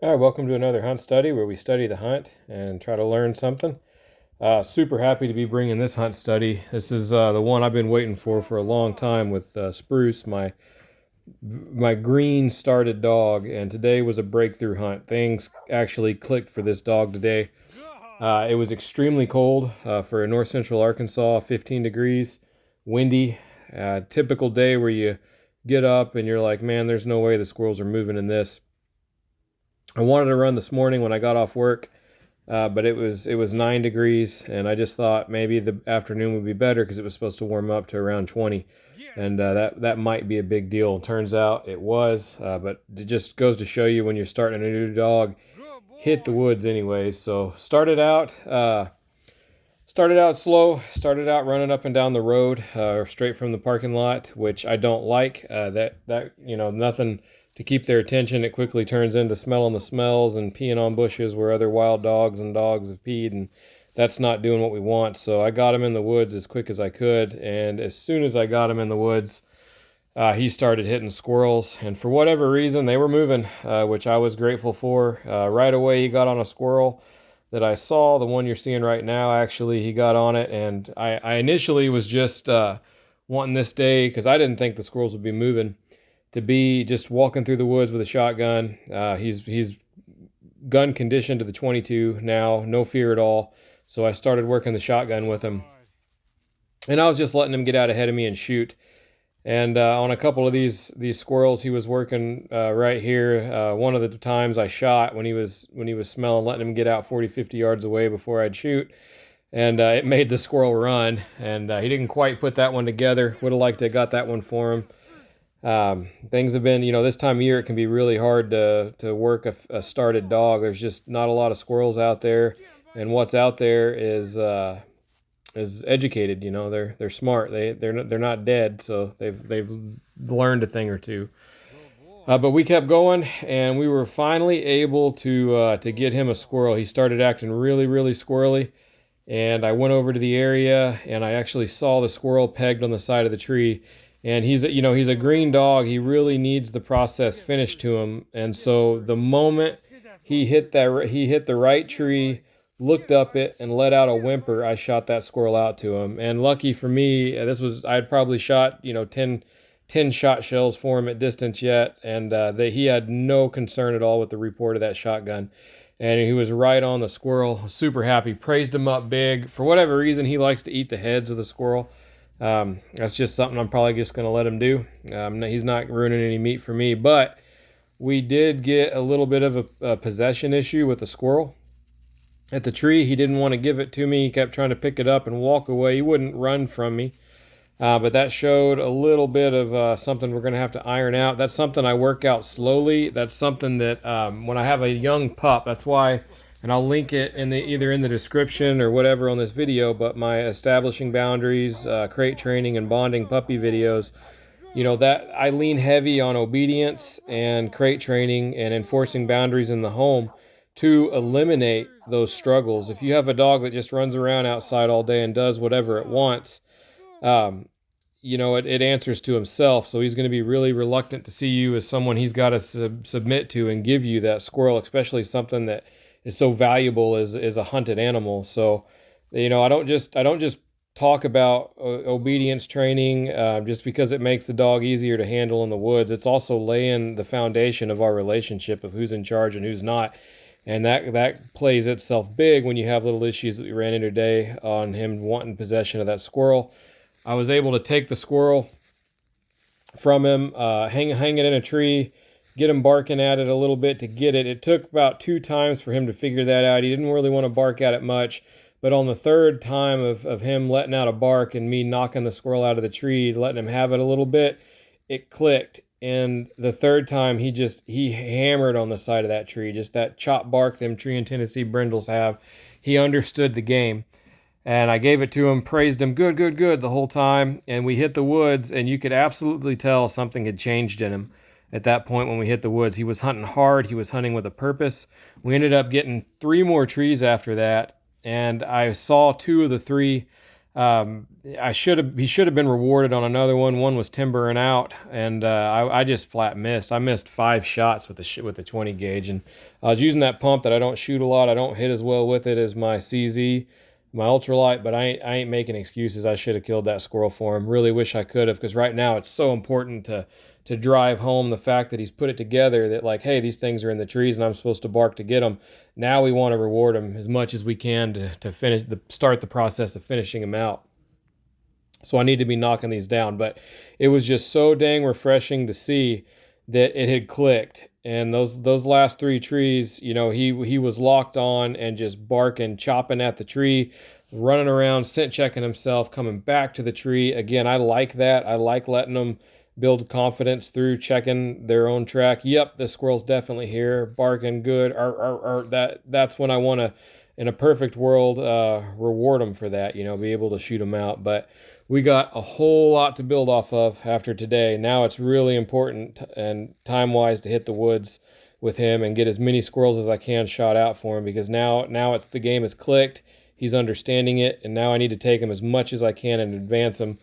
All right, welcome to another hunt study where we study the hunt and try to learn something. Super happy to be bringing this hunt study. This is the one I've been waiting for a long time with Spruce, my green started dog, and today was a breakthrough hunt. Things actually clicked for this dog today. It was extremely cold for north central Arkansas, 15 degrees, windy. Typical day where you get up and you're like, man, there's no way the squirrels are moving in this. I wanted to run this morning when I got off work, but it was 9 degrees, and I just thought maybe the afternoon would be better because it was supposed to warm up to around 20, and that might be a big deal. Turns out it was, but it just goes to show you when you're starting a new dog, hit the woods anyways. So started out slow, started out running up and down the road, straight from the parking lot, which I don't like. Nothing to keep their attention. It quickly turns into smelling the smells and peeing on bushes where other wild dogs and dogs have peed, and that's not doing what we want. So I got him in the woods as quick as I could, and as soon as I got him in the woods, he started hitting squirrels, and for whatever reason, they were moving, which I was grateful for. Right away, he got on a squirrel that I saw, the one you're seeing right now. Actually, he got on it, and I initially was just wanting this day, because I didn't think the squirrels would be moving, to be just walking through the woods with a shotgun. He's gun conditioned to the 22 now, no fear at all. So I started working the shotgun with him, and I was just letting him get out ahead of me and shoot. And on a couple of these squirrels, he was working right here. One of the times I shot when he was smelling, letting him get out 40, 50 yards away before I'd shoot. And it made the squirrel run, and he didn't quite put that one together. Would have liked to have got that one for him. Things have been, this time of year, it can be really hard to work a started dog. There's just not a lot of squirrels out there, and what's out there is educated. They're smart. They're not dead, so they've learned a thing or two. But we kept going, and we were finally able to get him a squirrel. He started acting really, really squirrely, and I went over to the area, and I actually saw the squirrel pegged on the side of the tree. And he's a green dog. He really needs the process finished to him. And so the moment he hit the right tree, looked up it, and let out a whimper, I shot that squirrel out to him. And lucky for me, I'd probably shot 10 shot shells for him at distance yet, and he had no concern at all with the report of that shotgun. And he was right on the squirrel. Super happy. Praised him up big. For whatever reason, he likes to eat the heads of the squirrel. That's just something I'm probably just going to let him do. He's not ruining any meat for me, but we did get a little bit of a possession issue with the squirrel at the tree. He didn't want to give it to me. He kept trying to pick it up and walk away. He wouldn't run from me. But that showed a little bit of something we're going to have to iron out. That's something I work out slowly. That's something that when I have a young pup, that's why, and I'll link it either in the description or whatever on this video, but my establishing boundaries, crate training, and bonding puppy videos, that I lean heavy on obedience and crate training and enforcing boundaries in the home to eliminate those struggles. If you have a dog that just runs around outside all day and does whatever it wants, it answers to himself. So he's going to be really reluctant to see you as someone he's got to submit to and give you that squirrel, especially something that is so valuable as a hunted animal. So, I don't just talk about obedience training just because it makes the dog easier to handle in the woods. It's also laying the foundation of our relationship of who's in charge and who's not. And that plays itself big when you have little issues that we ran into today on him wanting possession of that squirrel. I was able to take the squirrel from him, hang it in a tree, get him barking at it a little bit to get it. It took about 2 times for him to figure that out. He didn't really want to bark at it much, but on the 3rd time of him letting out a bark and me knocking the squirrel out of the tree, letting him have it a little bit, it clicked. And the 3rd time, he hammered on the side of that tree, just that chop bark them tree and Tennessee brindles have. He understood the game. And I gave it to him, praised him, good, the whole time. And we hit the woods, and you could absolutely tell something had changed in him. At that point, when we hit the woods, he was hunting hard. He was hunting with a purpose. We ended up getting 3 more trees after that, and I saw 2 of the 3 He should have been rewarded on another one. One was timbering out, and I just flat missed. I missed 5 shots with the 20 gauge, and I was using that pump that I don't shoot a lot. I don't hit as well with it as my CZ, my ultralight, but I ain't making excuses. I should have killed that squirrel for him. Really wish I could have, because right now it's so important to drive home the fact that he's put it together, that like, hey, these things are in the trees and I'm supposed to bark to get them. Now we want to reward him as much as we can to start the process of finishing him out. So I need to be knocking these down. But it was just so dang refreshing to see that it had clicked. And those last 3 trees, he was locked on and just barking, chopping at the tree, running around, scent checking himself, coming back to the tree. Again, I like that. I like letting them build confidence through checking their own track. Yep, the squirrel's definitely here, barking good. That's when I want to, in a perfect world, reward them for that. Be able to shoot them out. But we got a whole lot to build off of after today. Now it's really important and time-wise to hit the woods with him and get as many squirrels as I can shot out for him, because now it's the game has clicked. He's understanding it, and now I need to take him as much as I can and advance him.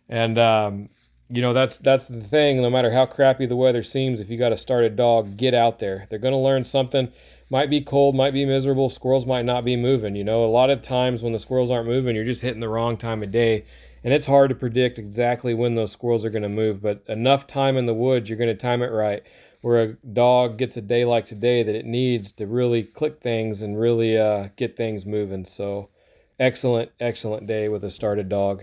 And that's the thing. No matter how crappy the weather seems, if you got a started dog, get out there. They're going to learn something. Might be cold, might be miserable. Squirrels might not be moving. A lot of times when the squirrels aren't moving, you're just hitting the wrong time of day. And it's hard to predict exactly when those squirrels are going to move. But enough time in the woods, you're going to time it right, where a dog gets a day like today that it needs to really click things and really get things moving. So excellent day with a started dog.